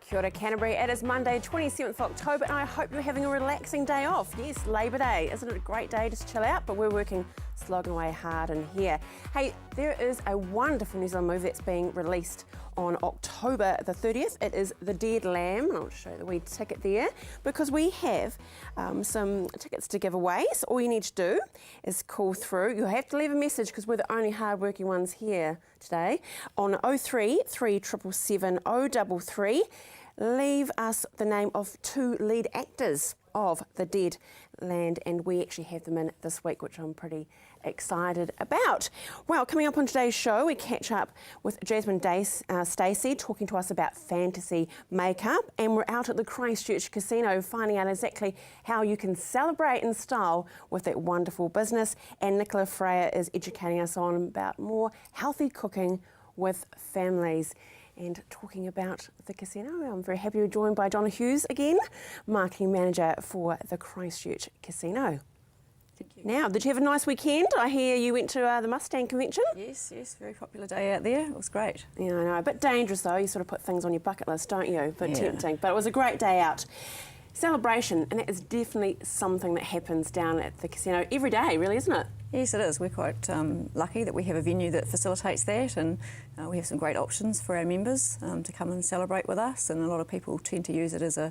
Kia ora Canterbury, it is Monday 27th of October and I hope you're having a relaxing day off. Yes, Labour Day, isn't it a great day just to chill out? But we're working, slogging away hard in here. Hey, there is a wonderful New Zealand movie that's being released on October the 30th. It is The Dead Lamb, and I'll show you the wee ticket there, because we have some tickets to give away. So all you need to do is call through. You'll have to leave a message because we're the only hard-working ones here today on 03 3777 033. Leave us the name of two lead actors of The Dead Land, and we actually have them in this week, which I'm pretty excited about. Well, coming up on today's show, we catch up with Jasmine Stacey talking to us about fantasy makeup, and we're out at the Christchurch Casino finding out exactly how you can celebrate in style with that wonderful business, and Nicola Freya is educating us on about more healthy cooking with families. And talking about the casino, I'm very happy we're joined by Donna Hughes again, Marketing Manager for the Christchurch Casino. Thank you. Now, did you have a nice weekend? I hear you went to the Mustang convention. Yes, very popular day out there. It was great. Yeah, I know, a bit dangerous though. You sort of put things on your bucket list, don't you? A bit tempting, but it was a great day out. Celebration, and that is definitely something that happens down at the casino every day, really, isn't it? Yes, it is. We're quite lucky that we have a venue that facilitates that, and we have some great options for our members to come and celebrate with us, and a lot of people tend to use it as a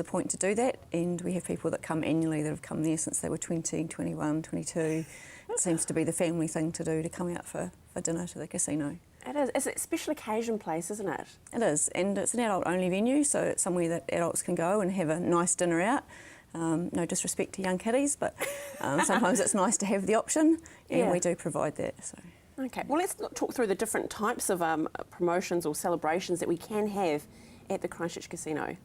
point to do that, and we have people that come annually that have come there since they were 20, 21, 22. It seems to be the family thing to do, to come out for dinner to the casino. It is. It's a special occasion place, isn't it? It is, and it's an adult-only venue, so it's somewhere that adults can go and have a nice dinner out. No disrespect to young kiddies, but sometimes it's nice to have the option, and we do provide that. So. Okay, well, let's talk through the different types of promotions or celebrations that we can have at the Christchurch Casino.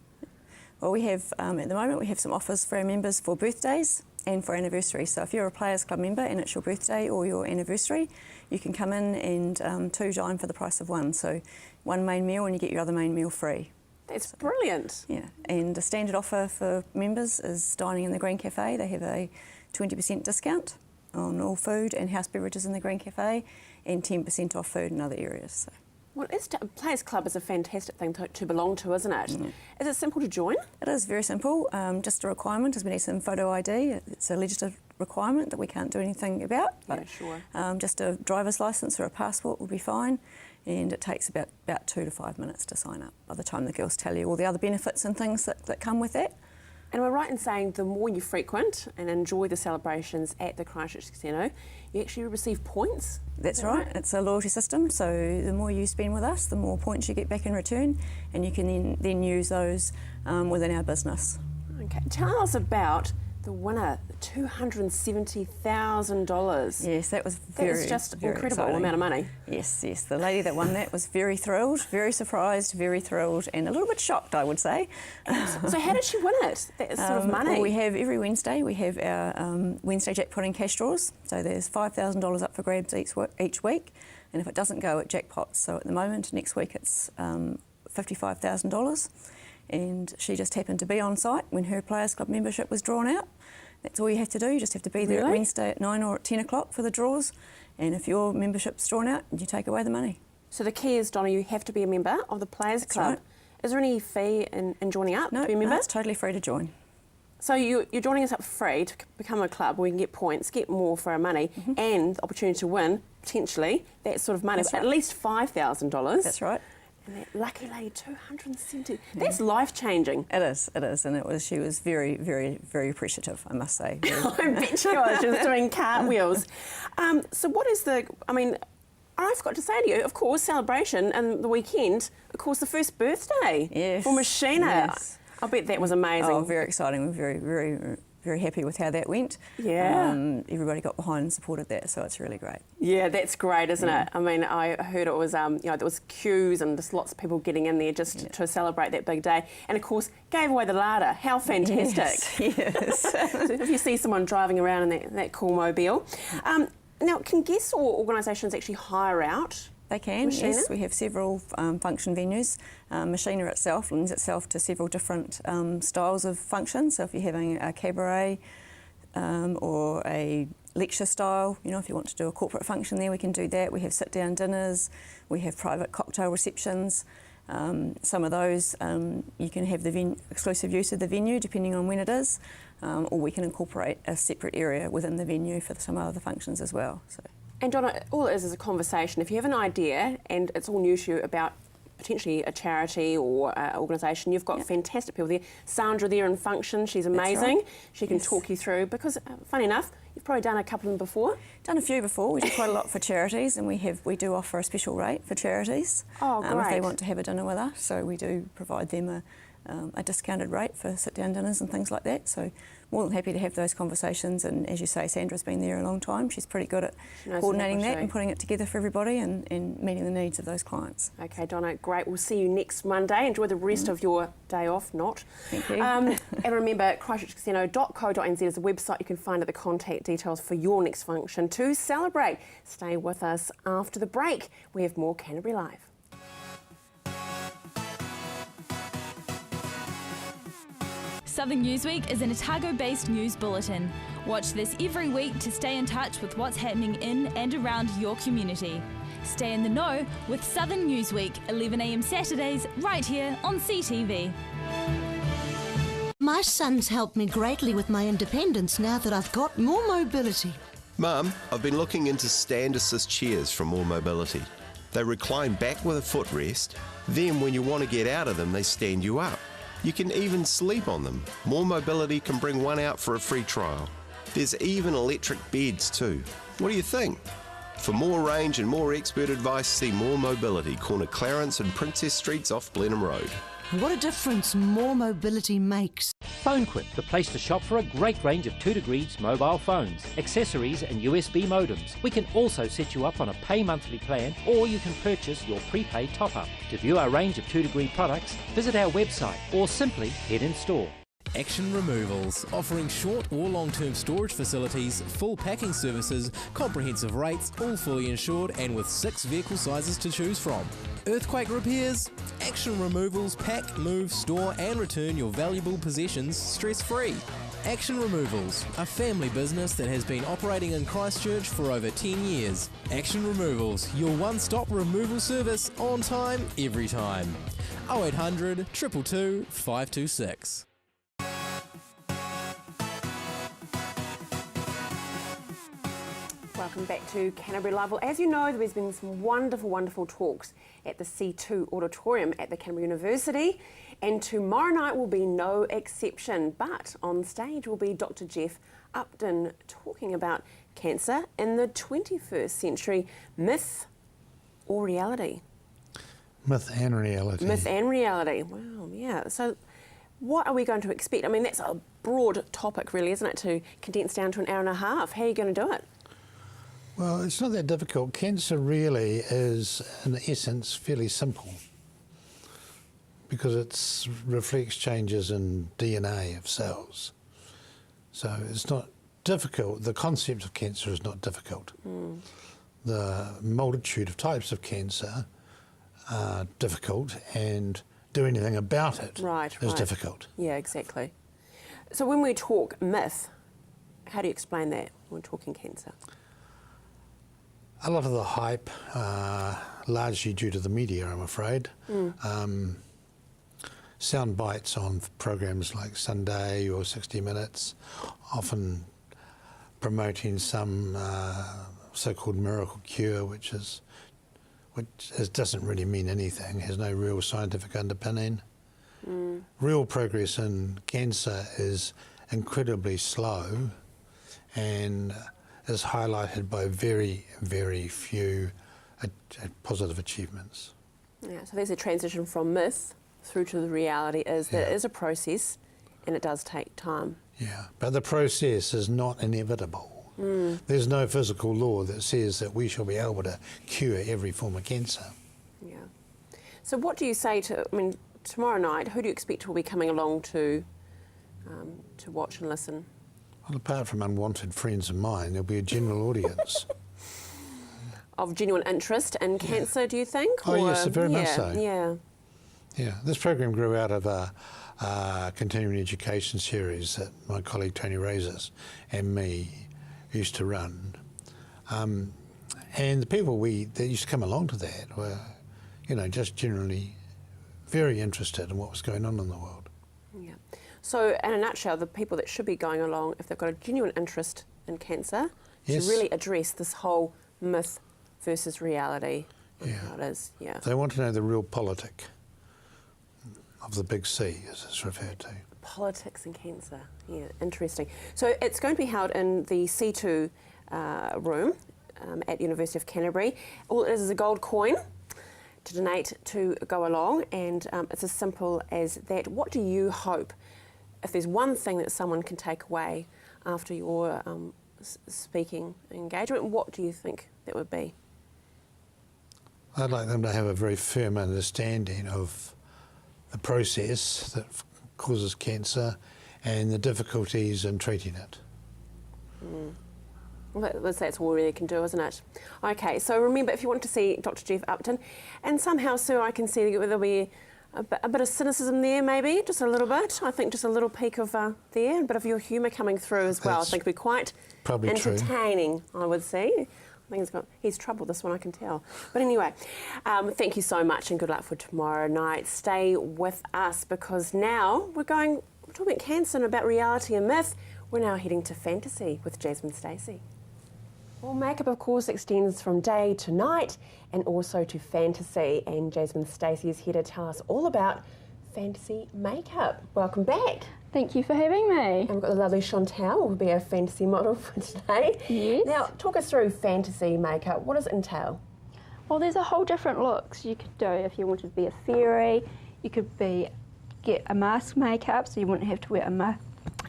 Well, we have, at the moment, we have some offers for our members for birthdays and for anniversaries. So if you're a Players Club member and it's your birthday or your anniversary, you can come in and two dine for the price of one. So one main meal and you get your other main meal free. That's brilliant. Yeah, and the standard offer for members is dining in the Green Cafe. They have a 20% discount on all food and house beverages in the Green Cafe, and 10% off food in other areas. So. Well, Players Club is a fantastic thing to belong to, isn't it? Mm. Is it simple to join? It is very simple. Just a requirement is we need some photo ID. It's a legislative requirement that we can't do anything about. But, yeah, sure. Just a driver's licence or a passport will be fine, and it takes about 2 to 5 minutes to sign up. By the time the girls tell you all the other benefits and things that come with that. And we're right in saying the more you frequent and enjoy the celebrations at the Christchurch Casino, you actually receive points. That's right. It's a loyalty system, so the more you spend with us, the more points you get back in return, and you can then use those within our business. Okay, tell us about the winner, $270,000. Yes, that was very just very incredible exciting. Amount of money. Yes. The lady that won that was very thrilled, very surprised, very thrilled, and a little bit shocked, I would say. So how did she win it? That sort of money? Well, we have every Wednesday, we have our Wednesday jackpotting cash draws. So there's $5,000 up for grabs each week, and if it doesn't go, it jackpots. So at the moment, next week it's $55,000. And she just happened to be on site when her Players Club membership was drawn out. That's all you have to do. You just have to be there at Wednesday at 9 or at 10 o'clock for the draws. And if your membership's drawn out, you take away the money. So the key is, Donna, you have to be a member of the Players Club. Right. Is there any fee in joining up to be a member? No, it's totally free to join. So you're joining us up for free to become a club where we can get points, get more for our money, and the opportunity to win, potentially, that sort of money, That's right. At least $5,000. That's right. And that lucky lady, 270. That's life-changing. It is, and she was very, very, very appreciative, I must say. I bet she was. She was doing cartwheels. So what is I forgot to say to you, of course, celebration and the weekend, of course, the first birthday for Machina. Yes. I bet that was amazing. Oh, very exciting. We're very, very, very happy with how that went. Yeah. Everybody got behind and supported that, so it's really great. Yeah, that's great, isn't it? I mean, I heard it was, there was queues and just lots of people getting in there just to celebrate that big day. And of course, gave away the larder. How fantastic. Yes. So if you see someone driving around in that cool mobile. Now, can guests or organisations actually hire out? They can, Machina? yes. We have several function venues. Machina itself lends itself to several different styles of functions. So if you're having a cabaret or a lecture style, if you want to do a corporate function there, we can do that. We have sit-down dinners, we have private cocktail receptions. Some of those you can have the exclusive use of the venue depending on when it is, or we can incorporate a separate area within the venue for some other functions as well. So. And Donna, all it is a conversation. If you have an idea and it's all new to you about potentially a charity or organisation, you've got fantastic people there. Sandra there in function, she's amazing. Right. She can talk you through, because funny enough, you've probably done a couple of them before. Done a few before. We do quite a lot for charities, and we do offer a special rate for charities. Oh, great. If they want to have a dinner with us, so we do provide them a discounted rate for sit-down dinners and things like that. So more than happy to have those conversations, and as you say, Sandra's been there a long time. She's pretty good at coordinating that and putting it together for everybody and meeting the needs of those clients. Okay, Donna, great. We'll see you next Monday. Enjoy the rest of your day off, Thank you. And remember, christchurchcasino.co.nz is the website you can find the contact details for your next function to celebrate. Stay with us after the break. We have more Canterbury Live. Southern Newsweek is an Otago-based news bulletin. Watch this every week to stay in touch with what's happening in and around your community. Stay in the know with Southern Newsweek, 11 a.m. Saturdays, right here on CTV. My son's helped me greatly with my independence now that I've got more mobility. Mum, I've been looking into stand assist chairs from More Mobility. They recline back with a footrest, then when you want to get out of them, they stand you up. You can even sleep on them. More Mobility can bring one out for a free trial. There's even electric beds too. What do you think? For more range and more expert advice, see More Mobility, corner Clarence and Princess Streets off Blenheim Road. What a difference more mobility makes. PhoneQuip, the place to shop for a great range of 2 Degrees mobile phones, accessories and USB modems. We can also set you up on a pay monthly plan, or you can purchase your prepaid top-up. To view our range of 2 Degree products, visit our website or simply head in store. Action Removals, offering short or long-term storage facilities, full packing services, comprehensive rates, all fully insured and with 6 vehicle sizes to choose from. Earthquake repairs? Action Removals pack, move, store and return your valuable possessions stress-free. Action Removals, a family business that has been operating in Christchurch for over 10 years. Action Removals, your one-stop removal service on time, every time. 0800 222 526. Welcome back to Canterbury Live. Well, as you know, there's been some wonderful, wonderful talks at the C2 Auditorium at the Canterbury University, and tomorrow night will be no exception. But on stage will be Dr. Jeff Upton talking about cancer in the 21st century, myth or reality? Myth and reality. Myth and reality. Wow, yeah. So what are we going to expect? I mean, that's a broad topic, really, isn't it, to condense down to an hour and a half. How are you going to do it? Well, it's not that difficult. Cancer really is, in essence, fairly simple because it reflects changes in DNA of cells. So it's not difficult. The concept of cancer is not difficult. The multitude of types of cancer are difficult, and doing anything about it is difficult. Yeah, exactly. So when we talk myth, how do you explain that when we're talking cancer? A lot of the hype, largely due to the media, I'm afraid. Sound bites on programs like Sunday or 60 Minutes, often promoting some so-called miracle cure, which doesn't really mean anything, has no real scientific underpinning. Real progress in cancer is incredibly slow and is highlighted by very, very few positive achievements. Yeah, so there's a transition from myth through to the reality is that it is a process and it does take time. Yeah, but the process is not inevitable. There's no physical law that says that we shall be able to cure every form of cancer. Yeah. So what do you say to, I mean, tomorrow night, who do you expect will be coming along to watch and listen? Well, apart from unwanted friends of mine, there'll be a general audience. Of genuine interest in cancer, do you think? Oh, yes, very much so. Yeah. Yeah, this program grew out of a continuing education series that my colleague Tony Razors and me used to run. And the people that used to come along to that were, just generally very interested in what was going on in the world. Yeah. So, in a nutshell, the people that should be going along, if they've got a genuine interest in cancer, Yes. to really address this whole myth versus reality. And Yeah. how it is. Yeah. They want to know the real politic of the big C, as it's referred to. Politics and cancer. Yeah, interesting. So it's going to be held in the C2 room at University of Canterbury. All it is a gold coin to donate to go along, and it's as simple as that. What do you hope, if there's one thing that someone can take away after your speaking engagement, what do you think that would be? I'd like them to have a very firm understanding of the process that causes cancer and the difficulties in treating it. Well, that's all we really can do, isn't it? Okay, so remember, if you want to see Dr. Jeff Upton, and somehow, Sue, I can see there'll be a bit of cynicism there, maybe, just a little bit. I think just a little peek of there, a bit of your humour coming through as well. That's I think it'll be quite probably entertaining, I would say. I think he's trouble, this one, I can tell. But anyway, thank you so much and good luck for tomorrow night. Stay with us because now we're talking about cancer and about reality and myth. We're now heading to fantasy with Jasmine Stacey. Well, makeup, of course, extends from day to night and also to fantasy. And Jasmine Stacey is here to tell us all about fantasy makeup. Welcome back. Thank you for having me. And we've got the lovely Chantal, who will be our fantasy model for today. Yes. Now, talk us through fantasy makeup. What does it entail? Well, there's a whole different looks you could do if you wanted to be a fairy. You could get a mask makeup, so you wouldn't have to wear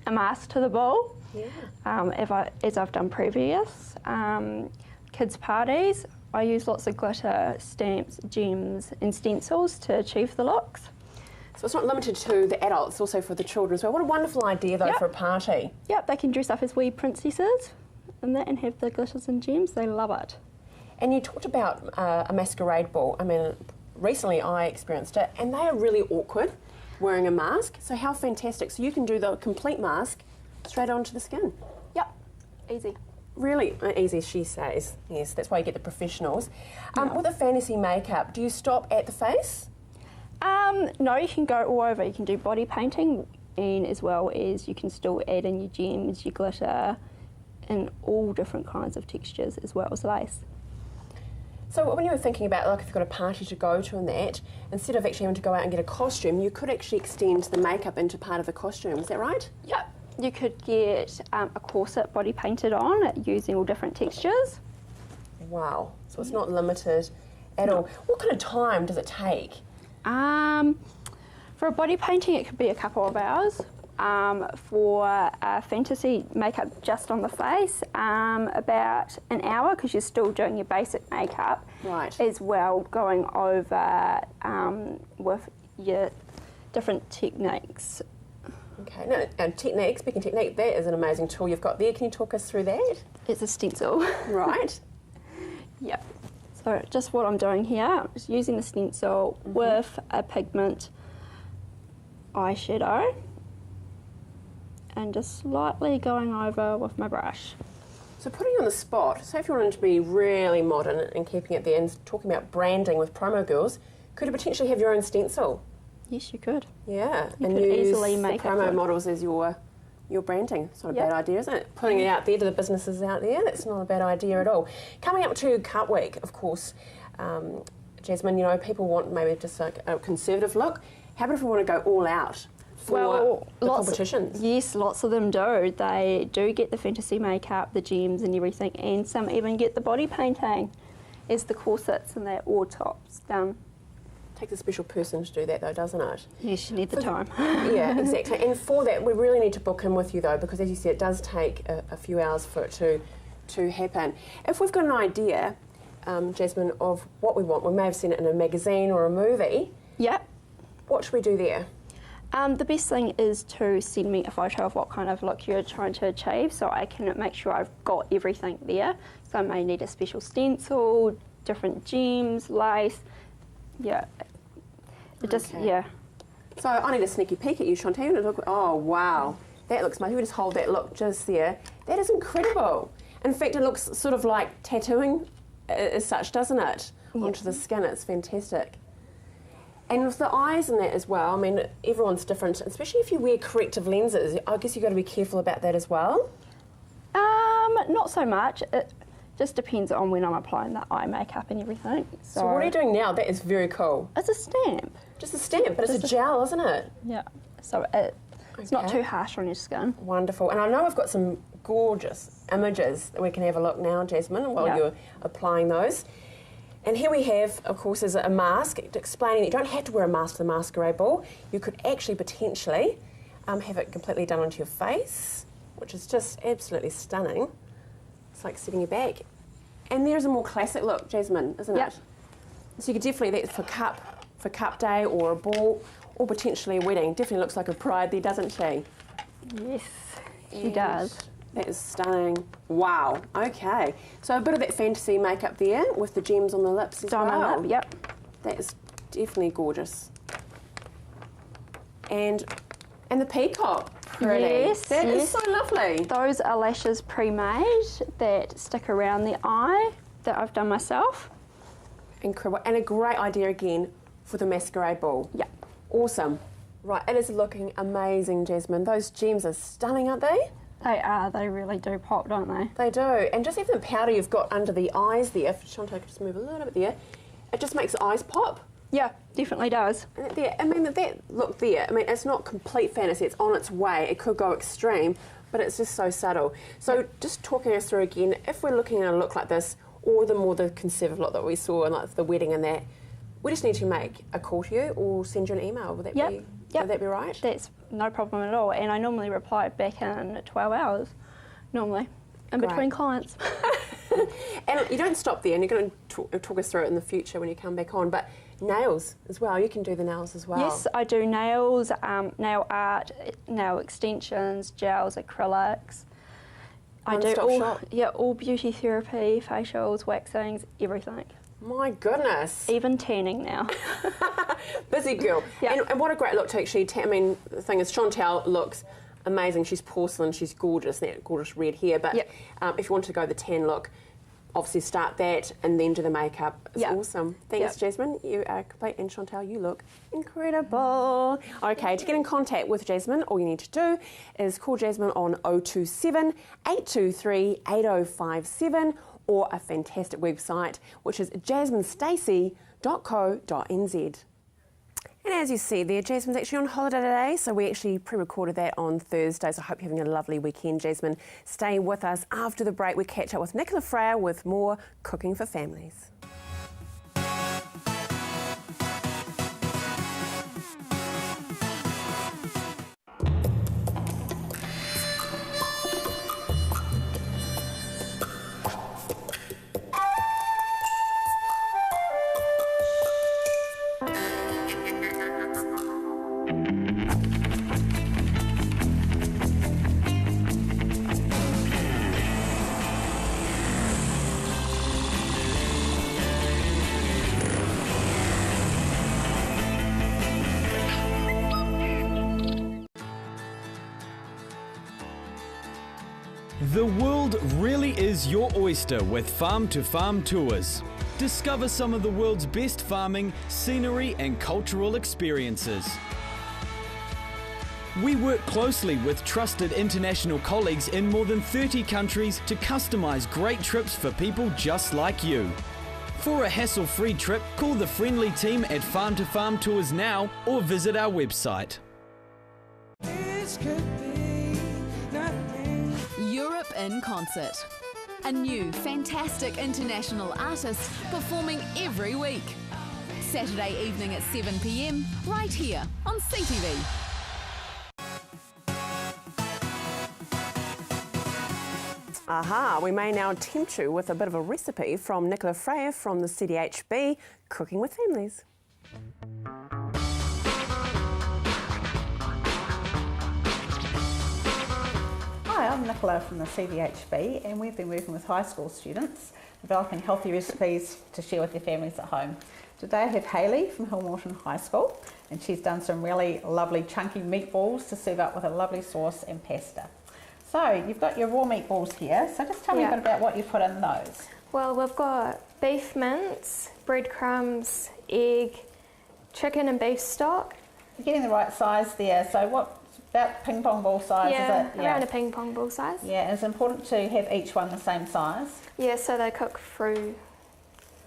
a mask to the ball. Yeah. As I've done previous. Kids' parties, I use lots of glitter, stamps, gems and stencils to achieve the looks. So it's not limited to the adults, also for the children as well. What a wonderful idea, though, for a party. Yep, they can dress up as wee princesses and have the glitters and gems. They love it. And you talked about a masquerade ball. I mean, recently I experienced it, and they are really awkward wearing a mask. So how fantastic. So you can do the complete mask straight onto the skin. Yep, easy. Really easy, she says. Yes, that's why you get the professionals. With the fantasy makeup, do you stop at the face? No, you can go all over. You can do body painting, and as well as you can still add in your gems, your glitter, and all different kinds of textures as well as lace. So when you were thinking about, like, if you've got a party to go to and that, instead of actually having to go out and get a costume, you could actually extend the makeup into part of the costume. Is that right? Yep. You could get a corset body painted on using all different textures. Wow. So it's not limited at all. What kind of time does it take? For a body painting, it could be a couple of hours. For fantasy makeup just on the face, about an hour, because you're still doing your basic makeup. Right. As well, going over with your different techniques. Okay, no, and technique, speaking technique, that is an amazing tool you've got there. Can you talk us through that? It's a stencil. Right. Yep. So just what I'm doing here is using the stencil with a pigment eyeshadow and just slightly going over with my brush. So putting you on the spot, say if you wanted to be really modern and keeping it there and talking about branding with promo girls, could you potentially have your own stencil? Yes, you could. Yeah, You and could use easily the make it promo work. models as your branding. It's not a Yep. bad idea, isn't it? Putting it out there to the businesses out there, that's not a bad idea at all. Coming up to Cut Week, of course, Jasmine, you know, people want maybe just like a conservative look. How about if we want to go all out for the competitions? Yes, lots of them do. They do get the fantasy makeup, the gems and everything, and some even get the body painting as the corsets and their or tops done. Takes a special person to do that, though, doesn't it? Yes, you need the time. Yeah, exactly. And for that, we really need to book in with you, though, because as you said, it does take a few hours for it to happen. If we've got an idea, Jasmine, of what we want, we may have seen it in a magazine or a movie. Yep. What should we do there? The best thing is to send me a photo of what kind of look you're trying to achieve so I can make sure I've got everything there. So I may need a special stencil, different gems, lace. Yeah. Okay. So I need a sneaky peek at you, Chantal. Look, oh, wow. That looks, maybe we just hold that look just there. That is incredible. In fact, it looks sort of like tattooing as such, doesn't it? Onto the skin. It's fantastic. And with the eyes and that as well, I mean, everyone's different, especially if you wear corrective lenses. I guess you've got to be careful about that as well. Not so much. It just depends on when I'm applying the eye makeup and everything. So what are you doing now? That is very cool. It's a stamp. Just a stamp, but it's a gel, isn't it? Yeah. So it's not too harsh on your skin. Wonderful. And I know we've got some gorgeous images that we can have a look now, Jasmine, while you're applying those. And here we have, of course, is a mask explaining that you don't have to wear a mask to the masquerade ball. You could actually potentially have it completely done onto your face, which is just absolutely stunning. It's like setting you back. And there's a more classic look, Jasmine, isn't it? So you could definitely, that's for cup day or a ball or potentially a wedding. Definitely looks like a bride there, doesn't she? Yes, she does. That is stunning. Wow, okay. So a bit of that fantasy makeup there with the gems on the lips as Diamond well. lip, yep. That is definitely gorgeous. And the peacock. Pretty. Yes, That is so lovely. Those are lashes pre-made that stick around the eye that I've done myself. Incredible. And a great idea again for the masquerade ball. Yeah. Awesome. Right, it is looking amazing, Jasmine. Those gems are stunning, aren't they? They are. They really do pop, don't they? They do. And just even the powder you've got under the eyes there, if Chantal could just move a little bit there, it just makes the eyes pop. Yeah, definitely does. And there, I mean, that look there, I mean, it's not complete fantasy, it's on its way. It could go extreme, but it's just so subtle. So just talking us through again, if we're looking at a look like this, or the more the conservative look that we saw in like the wedding and that, we just need to make a call to you or send you an email. Would that be would that be right? That's no problem at all. And I normally reply back in 12 hours, normally, in between clients. And you don't stop there, and you're going to talk us through it in the future when you come back on, but nails as well. You can do the nails as well. Yes, I do nails, nail art, nail extensions, gels, acrylics. I do all beauty therapy, facials, waxings, everything. My goodness. Even tanning now. Busy girl. Yeah. And what a great look to actually I mean, the thing is, Chantal looks amazing. She's porcelain, she's gorgeous, that gorgeous red hair. But if you want to go the tan look, obviously start that and then do the makeup. It's awesome. Thanks, Jasmine. You are complete. And Chantal, you look incredible. Okay, to get in contact with Jasmine, all you need to do is call Jasmine on 027 823 8057 or a fantastic website, which is jasminestacey.co.nz. And as you see there, Jasmine's actually on holiday today, so we actually pre-recorded that on Thursday, so I hope you're having a lovely weekend, Jasmine. Stay with us. After the break, we catch up with Nicola Freya with more Cooking for Families. The world really is your oyster with Farm to Farm tours. Discover some of the world's best farming, scenery and cultural experiences. We work closely with trusted international colleagues in more than 30 countries to customise great trips for people just like you. For a hassle-free trip, call the friendly team at Farm to Farm Tours now or visit our website. Europe in Concert. A new, fantastic international artist performing every week. Saturday evening at 7 p.m, right here on CTV. Aha, we may now tempt you with a bit of a recipe from Nicola Freya from the CDHB, Cooking with Families. Hi, I'm Nicola from the CDHB, and we've been working with high school students developing healthy recipes to share with their families at home. Today I have Hayley from Hillmorton High School, and she's done some really lovely chunky meatballs to serve up with a lovely sauce and pasta. So you've got your raw meatballs here, so just tell me a bit about what you put in those. Well, we've got beef mince, breadcrumbs, egg, chicken and beef stock. You're getting the right size there. So what, about ping pong ball size, is it? Around a ping pong ball size. Yeah, and it's important to have each one the same size. Yeah, so they cook through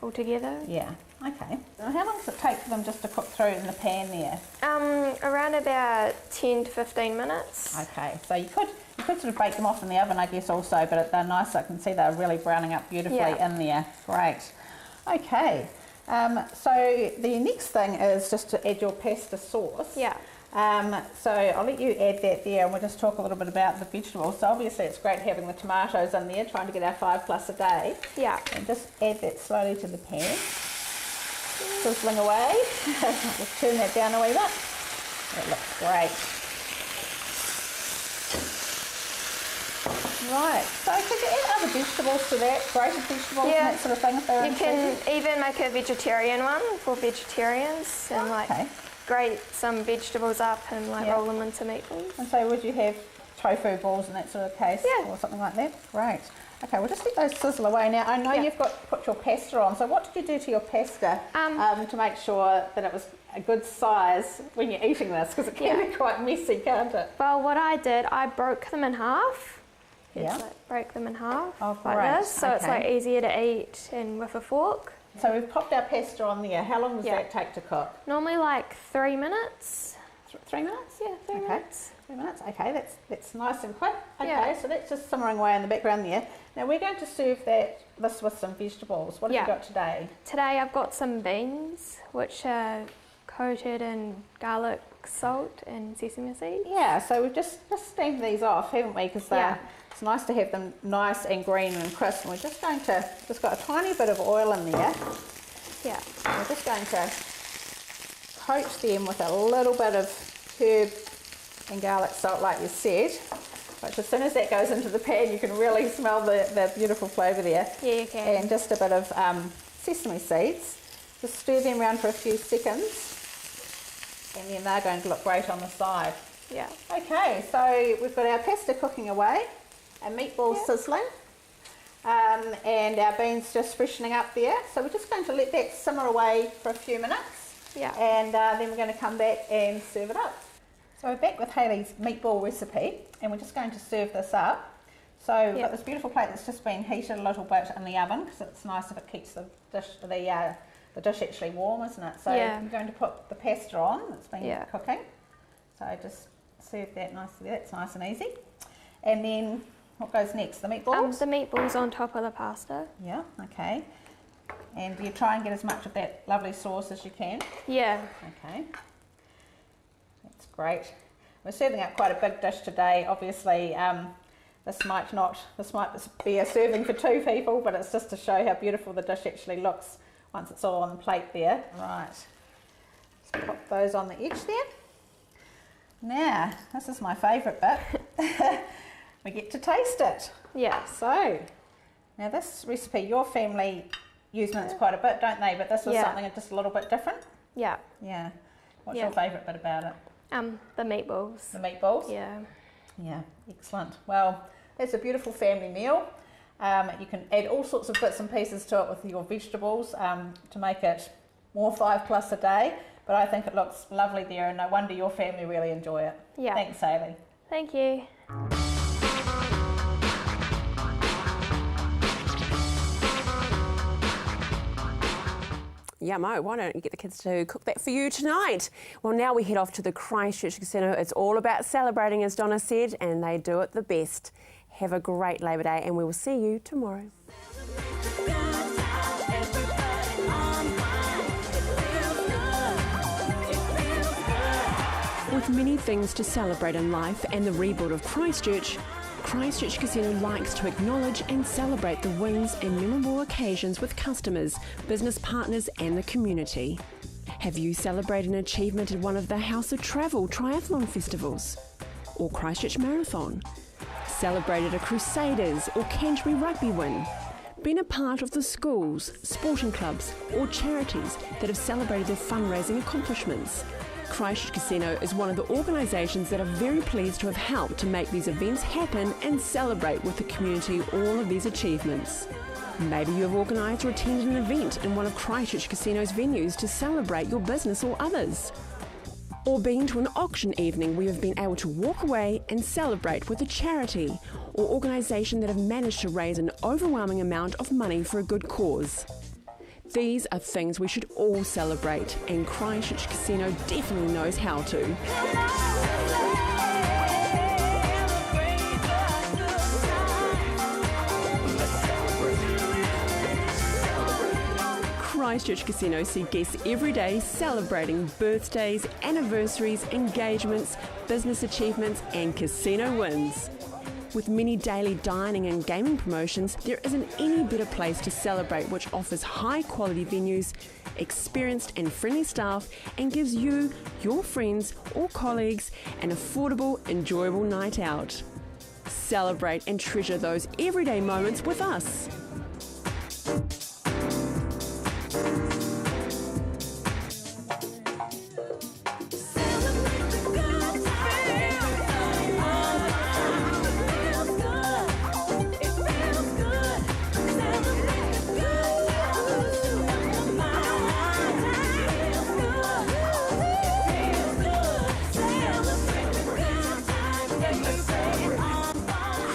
all together. Yeah, okay. And how long does it take for them just to cook through in the pan there? Around about 10 to 15 minutes. Okay, so you could sort of bake them off in the oven, I guess, also, but they're nice. I can see they're really browning up beautifully in there. Great. Okay, so the next thing is just to add your pasta sauce. Yeah. So I'll let you add that there, and we'll just talk a little bit about the vegetables. So obviously it's great having the tomatoes in there, trying to get our 5+ a day. Yeah. And just add that slowly to the pan. Sizzling away. Just turn that down a wee bit. That looks great. Right, so could you add other vegetables to that, grated vegetables and that sort of thing if they're You can even make a vegetarian one for vegetarians and grate some vegetables up and roll them into meatballs. And so would you have tofu balls in that sort of case or something like that? Great. Okay, we'll just let those sizzle away. Now I know you've put your pasta on, so what did you do to your pasta to make sure that it was a good size when you're eating this? Because it can be quite messy, can't it? Well, what I did, I broke them in half. Break them in half like this, so it's like easier to eat and with a fork. So we've popped our pasta on there. How long does that take to cook? Normally like 3 minutes. 3 minutes? Yeah, 3 minutes. 3 minutes. Okay, that's nice and quick. Okay, so that's just simmering away in the background there. Now we're going to serve this with some vegetables. What have you got today? Today I've got some beans, which are coated in garlic, salt and sesame seeds. Yeah, so we've just steamed these off, haven't we? Because it's nice to have them nice and green and crisp. And we're just going to, got a tiny bit of oil in there. Yeah. We're just going to coat them with a little bit of herb and garlic salt, like you said. Which as soon as that goes into the pan, you can really smell the beautiful flavour there. Yeah, you can. And just a bit of sesame seeds. Just stir them around for a few seconds. And then they're going to look great on the side. Yeah. Okay, so we've got our pasta cooking away, our meatballs sizzling, and our beans just freshening up there. So we're just going to let that simmer away for a few minutes. Yeah. And then we're going to come back and serve it up. So we're back with Hayley's meatball recipe, and we're just going to serve this up. So we've got this beautiful plate that's just been heated a little bit in the oven, because it's nice if it keeps the dish actually warm, isn't it? So we're going to put the pasta on that's been cooking. So just serve that nicely. That's nice and easy. And then what goes next? The meatballs? The meatballs on top of the pasta. Yeah, okay. And you try and get as much of that lovely sauce as you can? Yeah. Okay. That's great. We're serving up quite a big dish today. Obviously, this might be a serving for 2 people, but it's just to show how beautiful the dish actually looks once it's all on the plate there. Right. Let's pop those on the edge there. Now, this is my favourite bit. We get to taste it. Yeah. So, now this recipe, your family use mince quite a bit, don't they? But this was something just a little bit different. Yeah. Yeah. What's your favourite bit about it? The meatballs. The meatballs? Yeah. Yeah, excellent. Well, that's a beautiful family meal. You can add all sorts of bits and pieces to it with your vegetables to make it more 5+ a day. But I think it looks lovely there, and no wonder your family really enjoy it. Yeah. Thanks, Hayley. Thank you. Yeah, Mo, why don't you get the kids to cook that for you tonight? Well, now we head off to the Christchurch Casino. It's all about celebrating, as Donna said, and they do it the best. Have a great Labour Day, and we will see you tomorrow. With many things to celebrate in life and the rebuild of Christchurch, Christchurch Casino likes to acknowledge and celebrate the wins and memorable occasions with customers, business partners and the community. Have you celebrated an achievement at one of the House of Travel triathlon festivals? Or Christchurch Marathon? Celebrated a Crusaders or Canterbury rugby win? Been a part of the schools, sporting clubs or charities that have celebrated their fundraising accomplishments? Christchurch Casino is one of the organisations that are very pleased to have helped to make these events happen and celebrate with the community all of these achievements. Maybe you have organised or attended an event in one of Christchurch Casino's venues to celebrate your business or others. Or been to an auction evening where you've been able to walk away and celebrate with a charity or organisation that have managed to raise an overwhelming amount of money for a good cause. These are things we should all celebrate, and Christchurch Casino definitely knows how to. Christchurch Casino see guests every day celebrating birthdays, anniversaries, engagements, business achievements and casino wins. With many daily dining and gaming promotions, there isn't any better place to celebrate, which offers high quality venues, experienced and friendly staff, and gives you, your friends or colleagues an affordable, enjoyable night out. Celebrate and treasure those everyday moments with us.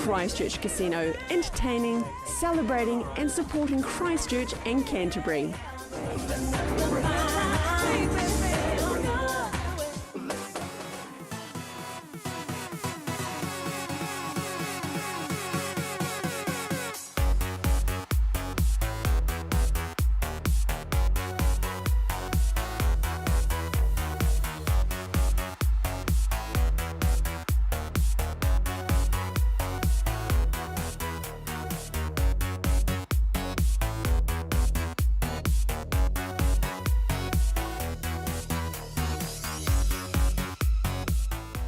Christchurch Casino, entertaining, celebrating and supporting Christchurch and Canterbury.